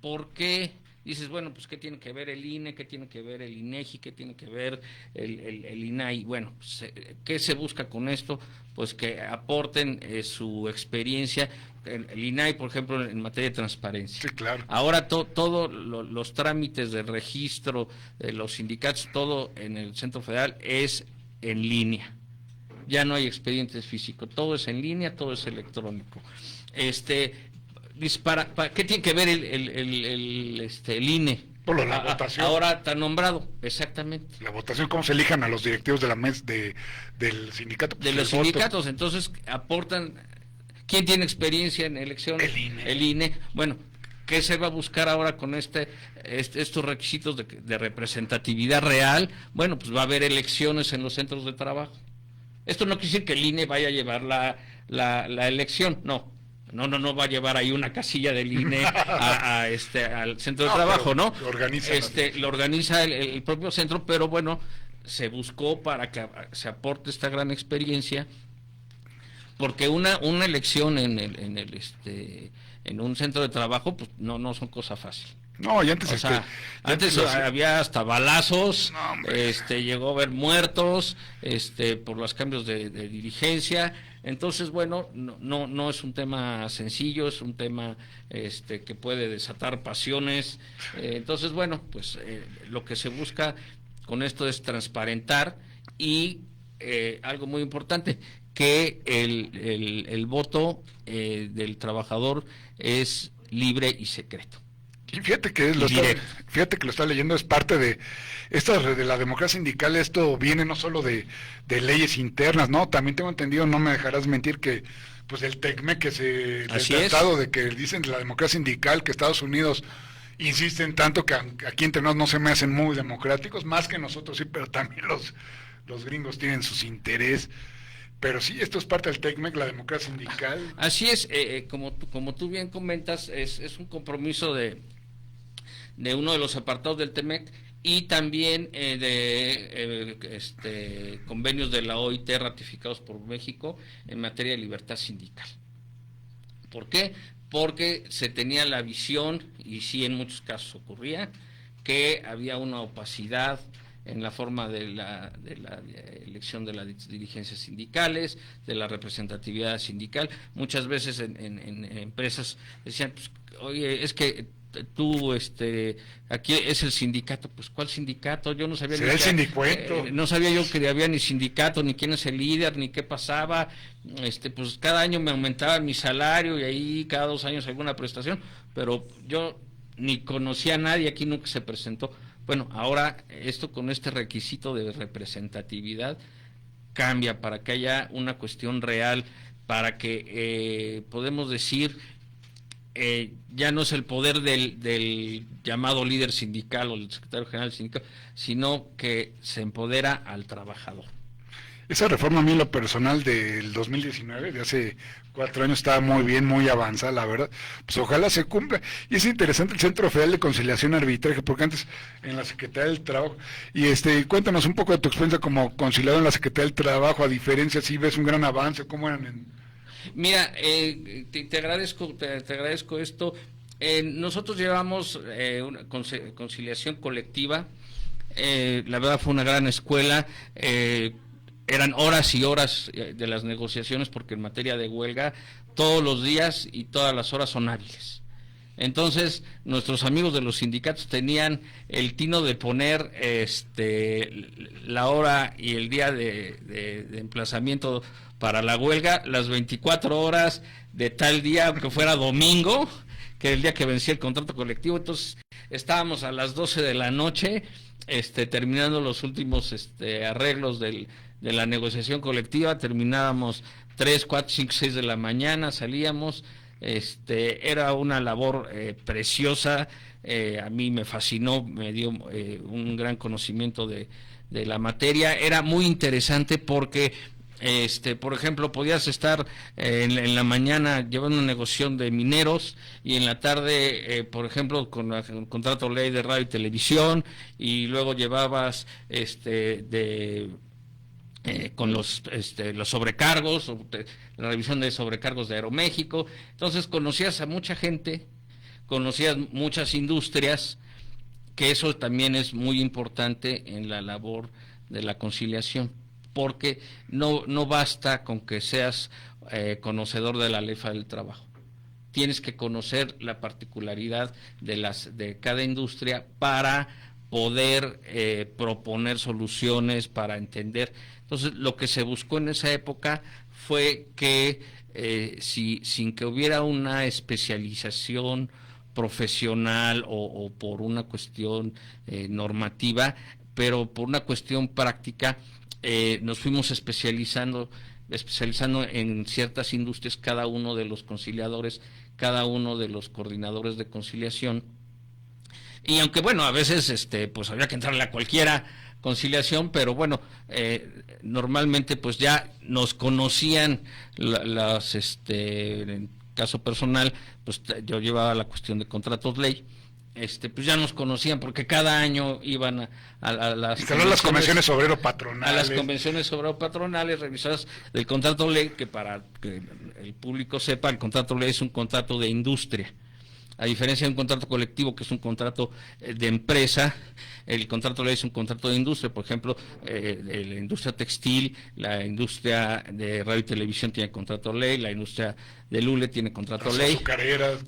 ¿Por qué? Dices, bueno, pues ¿qué tiene que ver el INE? ¿Qué tiene que ver el INEGI? ¿Qué tiene que ver el INAI? Bueno, pues, ¿qué se busca con esto? Pues que aporten su experiencia. El INAI, por ejemplo, en materia de transparencia. Sí, claro. Ahora todos los trámites de registro de los sindicatos, todo en el Centro Federal es en línea. Ya no hay expedientes físicos, todo es en línea, todo es electrónico. ¿Qué tiene que ver el INE? Por la votación. Ahora está nombrado, exactamente. La votación, cómo se elijan a los directivos de la del sindicato. De los sindicatos, entonces aportan. ¿Quién tiene experiencia en elecciones? El INE. Bueno, ¿qué se va a buscar ahora con estos requisitos de representatividad real? Bueno, pues va a haber elecciones en los centros de trabajo. Esto no quiere decir que el INE vaya a llevar la elección, no va a llevar ahí una casilla del INE al centro de trabajo, ¿no? Lo organiza el propio centro, pero bueno, se buscó para que se aporte esta gran experiencia, porque una elección en un centro de trabajo, pues no son cosa fácil. No, y antes, antes había hasta balazos, no, llegó a haber muertos, por los cambios de dirigencia. Entonces, bueno, no es un tema sencillo, es un tema que puede desatar pasiones. Entonces, bueno, pues lo que se busca con esto es transparentar y algo muy importante, que el voto del trabajador es libre y secreto. Y fíjate que lo está leyendo, es parte de la democracia sindical. Esto viene no solo de leyes internas, ¿no? También tengo entendido, no me dejarás mentir, que pues el TECMEC, que del tratado de que dicen de la democracia sindical, que Estados Unidos insisten tanto, que aquí entre nosotros no se me hacen muy democráticos, más que nosotros sí, pero también los gringos tienen sus intereses. Pero sí, esto es parte del TECMEC, la democracia sindical. Así es, como tú bien comentas, es un compromiso de uno de los apartados del TEMEC y también convenios de la OIT ratificados por México en materia de libertad sindical. ¿Por qué? Porque se tenía la visión, y sí en muchos casos ocurría, que había una opacidad en la forma de la elección de las dirigencias sindicales, de la representatividad sindical. Muchas veces en empresas decían, pues, oye, es que tú, aquí es el sindicato. Pues, ¿cuál sindicato? Yo no sabía. ¿Será el sindicuento? No sabía yo que había ni sindicato, ni quién es el líder, ni qué pasaba. Pues cada año me aumentaba mi salario y ahí cada 2 años alguna prestación, pero yo ni conocía a nadie, aquí nunca se presentó. Bueno, ahora esto con este requisito de representatividad cambia para que haya una cuestión real, para que podemos decir, ya no es el poder del llamado líder sindical o el secretario general sindical, sino que se empodera al trabajador. Esa reforma a mí en lo personal del 2019, de hace 4 años, estaba muy bien, muy avanzada, la verdad. Pues ojalá se cumpla. Y es interesante el Centro Federal de Conciliación y Arbitraje, porque antes en la Secretaría del Trabajo, y cuéntanos un poco de tu experiencia como conciliador en la Secretaría del Trabajo, a diferencia, si ves un gran avance, ¿cómo eran en...? Mira, te agradezco esto. Nosotros llevamos una conciliación colectiva. La verdad fue una gran escuela. Eran horas y horas de las negociaciones, porque en materia de huelga todos los días y todas las horas son hábiles. Entonces nuestros amigos de los sindicatos tenían el tino de poner la hora y el día de emplazamiento para la huelga, las 24 horas de tal día, aunque fuera domingo, que era el día que vencía el contrato colectivo. Entonces estábamos a las 12 de la noche terminando los últimos arreglos de la negociación colectiva. Terminábamos 3, 4, 5, 6 de la mañana, salíamos. Era una labor preciosa. A mí me fascinó, me dio un gran conocimiento de la materia. Era muy interesante porque por ejemplo, podías estar en la mañana llevando una negociación de mineros, y en la tarde, por ejemplo, con el contrato ley de radio y televisión, y luego llevabas con los sobrecargos, la revisión de sobrecargos de Aeroméxico. Entonces conocías a mucha gente, conocías muchas industrias, que eso también es muy importante en la labor de la conciliación, porque no basta con que seas conocedor de la ley federal del trabajo. Tienes que conocer la particularidad de cada industria para poder proponer soluciones, para entender. Entonces, lo que se buscó en esa época fue que sin que hubiera una especialización profesional o por una cuestión normativa, pero por una cuestión práctica, nos fuimos especializando en ciertas industrias, cada uno de los conciliadores, cada uno de los coordinadores de conciliación. Y aunque bueno, a veces pues había que entrarle a cualquiera conciliación, pero bueno, normalmente pues ya nos conocían en caso personal, pues yo llevaba la cuestión de contratos ley. Pues ya nos conocían, porque cada año iban a las convenciones obrero-patronales. A las convenciones obrero-patronales, revisadas del contrato ley, que para que el público sepa, el contrato ley es un contrato de industria. A diferencia de un contrato colectivo, que es un contrato de empresa, el contrato de ley es un contrato de industria. Por ejemplo, la industria textil, la industria de radio y televisión tiene contrato de ley, la industria del hule tiene contrato de ley.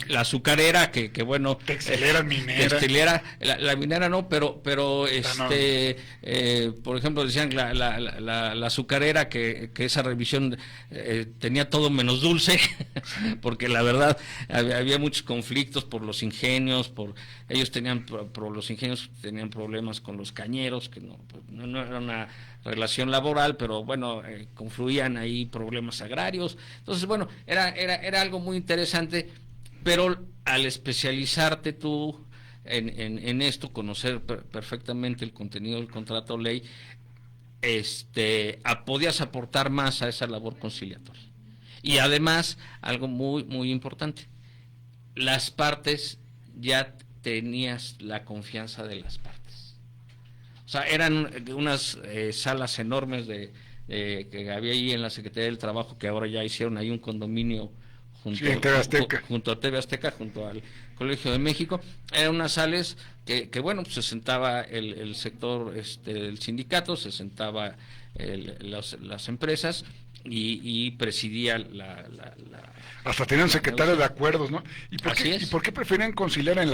La azucarera, que bueno. Textilera, minera. Textilera, la minera no, pero por ejemplo, decían la azucarera, que esa revisión tenía todo menos dulce, porque la verdad había muchos conflictos por los ingenios, ellos tenían los ingenios tenían problemas con los cañeros, que no era una relación laboral, pero bueno, confluían ahí problemas agrarios. Entonces bueno, era algo muy interesante, pero al especializarte tú en esto, conocer perfectamente el contenido del contrato ley, podías aportar más a esa labor conciliatoria. Y además, algo muy muy importante, las partes, ya tenías la confianza de las partes. O sea, eran unas salas enormes que había ahí en la Secretaría del Trabajo, que ahora ya hicieron ahí un condominio Sí, en TV Azteca. Junto a TV Azteca, junto al Colegio de México. Eran unas sales que bueno, pues se sentaba el sector, el sindicato, se sentaba las empresas y presidía hasta tenían secretario de negociación. acuerdos, ¿no? Así es. ¿Y por qué preferían conciliar en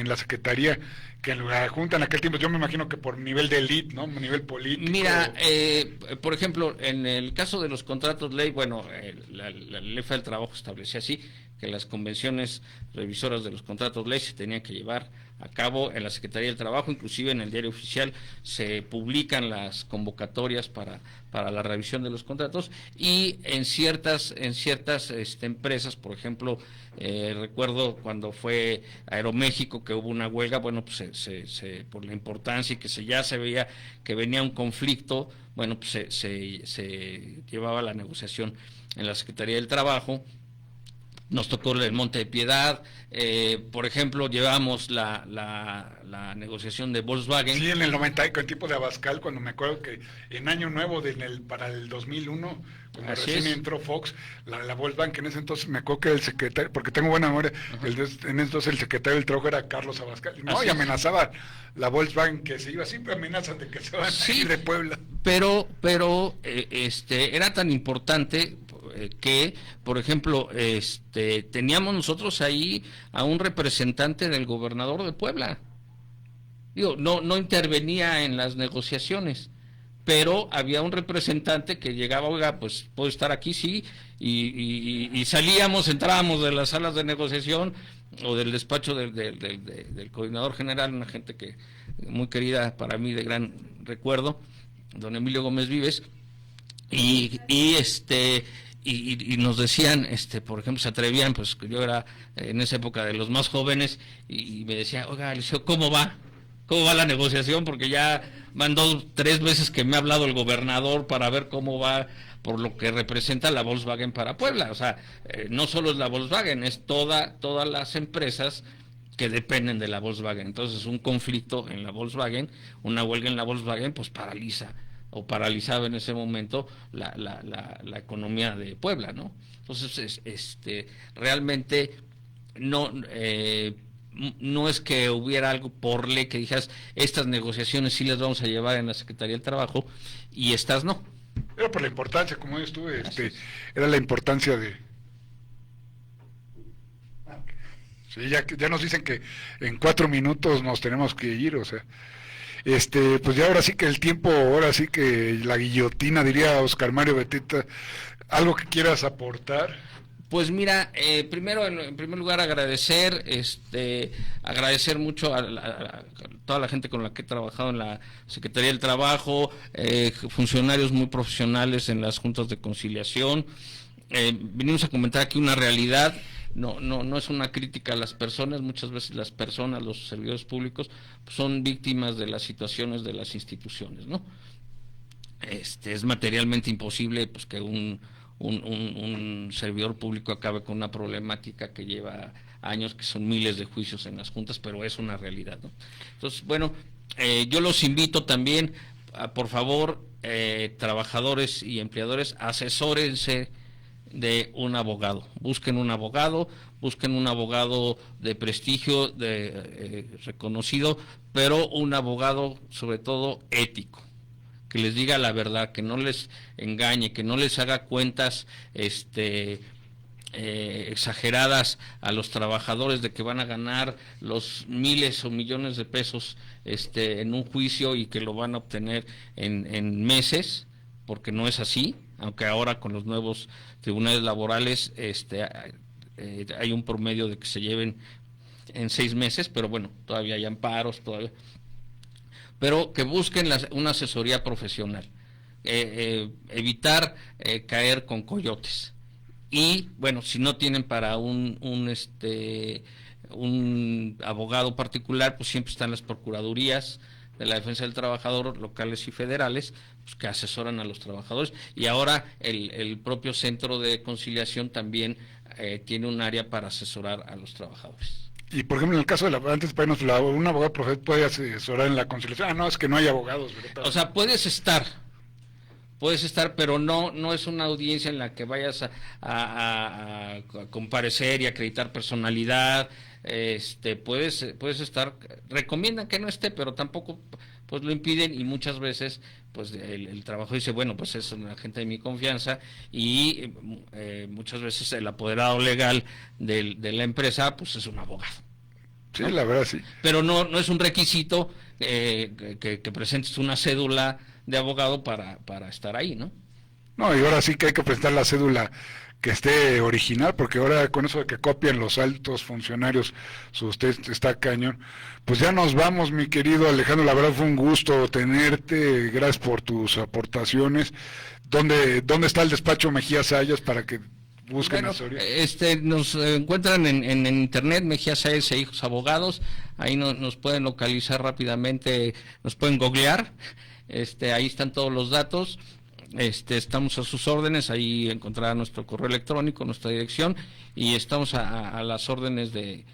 la secretaría que en la Junta en aquel tiempo? Yo me imagino que por nivel de élite, ¿no? Nivel político. Mira, por ejemplo, en el caso de los contratos ley, bueno, la Ley Federal del Trabajo establecía así, que las convenciones revisoras de los contratos ley se tenían que llevar a cabo en la Secretaría del Trabajo, inclusive en el Diario Oficial se publican las convocatorias para la revisión de los contratos, y en ciertas empresas, por ejemplo, recuerdo cuando fue Aeroméxico que hubo una huelga, bueno, pues por la importancia y que ya se veía que venía un conflicto, bueno, pues se llevaba la negociación en la Secretaría del Trabajo. Nos tocó el Monte de Piedad, por ejemplo, llevamos la negociación de Volkswagen. Sí, en el 90, con el tipo de Abascal, cuando me acuerdo que en Año Nuevo para el 2001, cuando Así recién es. entró Fox, la Volkswagen, que en ese entonces me acuerdo que el secretario, porque tengo buena memoria, en ese entonces el secretario del Trabajo era Carlos Abascal, no, Así y es. amenazaba la Volkswagen que se iba, siempre amenazan de que se van a ir de Puebla. Pero era tan importante que, por ejemplo, teníamos nosotros ahí a un representante del gobernador de Puebla. Digo, no intervenía en las negociaciones, pero había un representante que llegaba, oiga, pues puedo estar aquí, sí, y salíamos, entrábamos de las salas de negociación o del despacho del coordinador general, una gente que muy querida para mí, de gran recuerdo, don Emilio Gómez Vives, y nos decían, por ejemplo, se atrevían, pues yo era en esa época de los más jóvenes, y me decía, oiga, Liceo, ¿cómo va? ¿Cómo va la negociación? Porque ya van 3 veces que me ha hablado el gobernador para ver cómo va, por lo que representa la Volkswagen para Puebla. O sea, no solo es la Volkswagen, es todas las empresas que dependen de la Volkswagen. Entonces, un conflicto en la Volkswagen, una huelga en la Volkswagen, pues paraliza, o paralizaba en ese momento la economía de Puebla, ¿no? Entonces, realmente no es que hubiera algo por ley que dijeras, estas negociaciones sí las vamos a llevar en la Secretaría del Trabajo y estas no. Era por la importancia, como yo estuve, era la importancia de... Sí, ya nos dicen que en 4 minutos nos tenemos que ir, o sea, pues ya ahora sí que el tiempo, ahora sí que la guillotina, diría Oscar Mario Beteta, algo que quieras aportar. Pues mira, primero, en primer lugar, agradecer mucho a toda la gente con la que he trabajado en la Secretaría del Trabajo, funcionarios muy profesionales en las juntas de conciliación. Venimos a comentar aquí una realidad, no es una crítica a las personas, muchas veces las personas, los servidores públicos, pues son víctimas de las situaciones de las instituciones, ¿no? Es materialmente imposible, pues, que un servidor público acabe con una problemática que lleva años, que son miles de juicios en las juntas, pero es una realidad, ¿no? Entonces, bueno, yo los invito también, por favor, trabajadores y empleadores, asesórense de un abogado, busquen un abogado de prestigio, reconocido, pero un abogado sobre todo ético, que les diga la verdad, que no les engañe, que no les haga cuentas exageradas a los trabajadores de que van a ganar los miles o millones de pesos en un juicio y que lo van a obtener en meses, porque no es así, aunque ahora con los nuevos tribunales laborales hay un promedio de que se lleven en 6 meses, pero bueno, todavía hay amparos, pero que busquen una asesoría profesional, evitar caer con coyotes. Y bueno, si no tienen para un abogado particular, pues siempre están las procuradurías de la defensa del trabajador, locales y federales, pues, que asesoran a los trabajadores, y ahora el propio centro de conciliación también tiene un área para asesorar a los trabajadores. Y por ejemplo, en el caso de antes para irnos, un abogado profesional puede asesorar en la conciliación. No, es que no hay abogados, ¿verdad? O sea, puedes estar, pero no es una audiencia en la que vayas a comparecer y acreditar personalidad, puedes estar, recomiendan que no esté, pero tampoco pues lo impiden, y muchas veces pues el trabajo dice, bueno, pues es una gente de mi confianza, y muchas veces el apoderado legal de la empresa pues es un abogado. Sí, ¿no? la verdad sí. Pero no es un requisito que presentes una cédula de abogado para estar ahí, ¿no? No, y ahora sí que hay que presentar la cédula que esté original, porque ahora con eso de que copian los altos funcionarios sus test está cañón. Pues ya nos vamos, mi querido Alejandro, la verdad fue un gusto tenerte, gracias por tus aportaciones. ¿Dónde está el despacho Mejía Sayas para que busquen Bueno, asesoría? nos encuentran en internet, Mejía Sáenz e Hijos Abogados, ahí nos pueden localizar rápidamente, nos pueden googlear, ahí están todos los datos. Estamos a sus órdenes, ahí encontrarán nuestro correo electrónico, nuestra dirección, y estamos a las órdenes de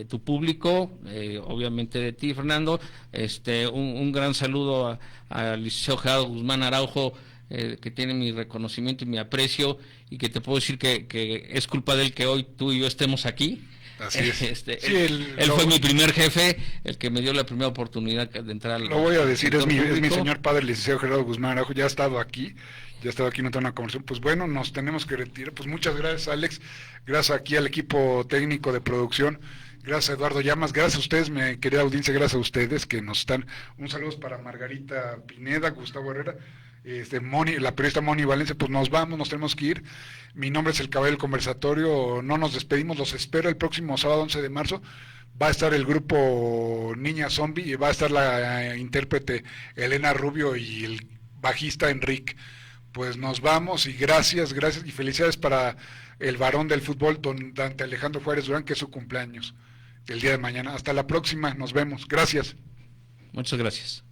tu público, obviamente de ti, Fernando. Un gran saludo al licenciado Gerardo Guzmán Araujo, que tiene mi reconocimiento y mi aprecio, y que te puedo decir que es culpa de él que hoy tú y yo estemos aquí. Así es. Sí, él fue mi primer jefe, el que me dio la primera oportunidad de entrar al Lo voy a decir, es mi público. señor padre, el licenciado Gerardo Guzmán Araujo, ya ha estado aquí, no tengo una conversación. Pues bueno, nos tenemos que retirar. Pues muchas gracias, Alex, gracias aquí al equipo técnico de producción, gracias a Eduardo Llamas, gracias a ustedes, mi querida audiencia, gracias a ustedes que nos están. Un saludo para Margarita Pineda, Gustavo Herrera, la periodista Moni Valencia. Pues nos vamos, nos tenemos que ir. Mi nombre es el Caballero del Conversatorio, no nos despedimos, los espero el próximo sábado 11 de marzo. Va a estar el grupo Niña Zombie y va a estar la intérprete Elena Rubio y el bajista Enrique. Pues nos vamos, y gracias y felicidades para el varón del fútbol, don Dante Alejandro Juárez Durán, que es su cumpleaños el día de mañana. Hasta la próxima, nos vemos. Gracias. Muchas gracias.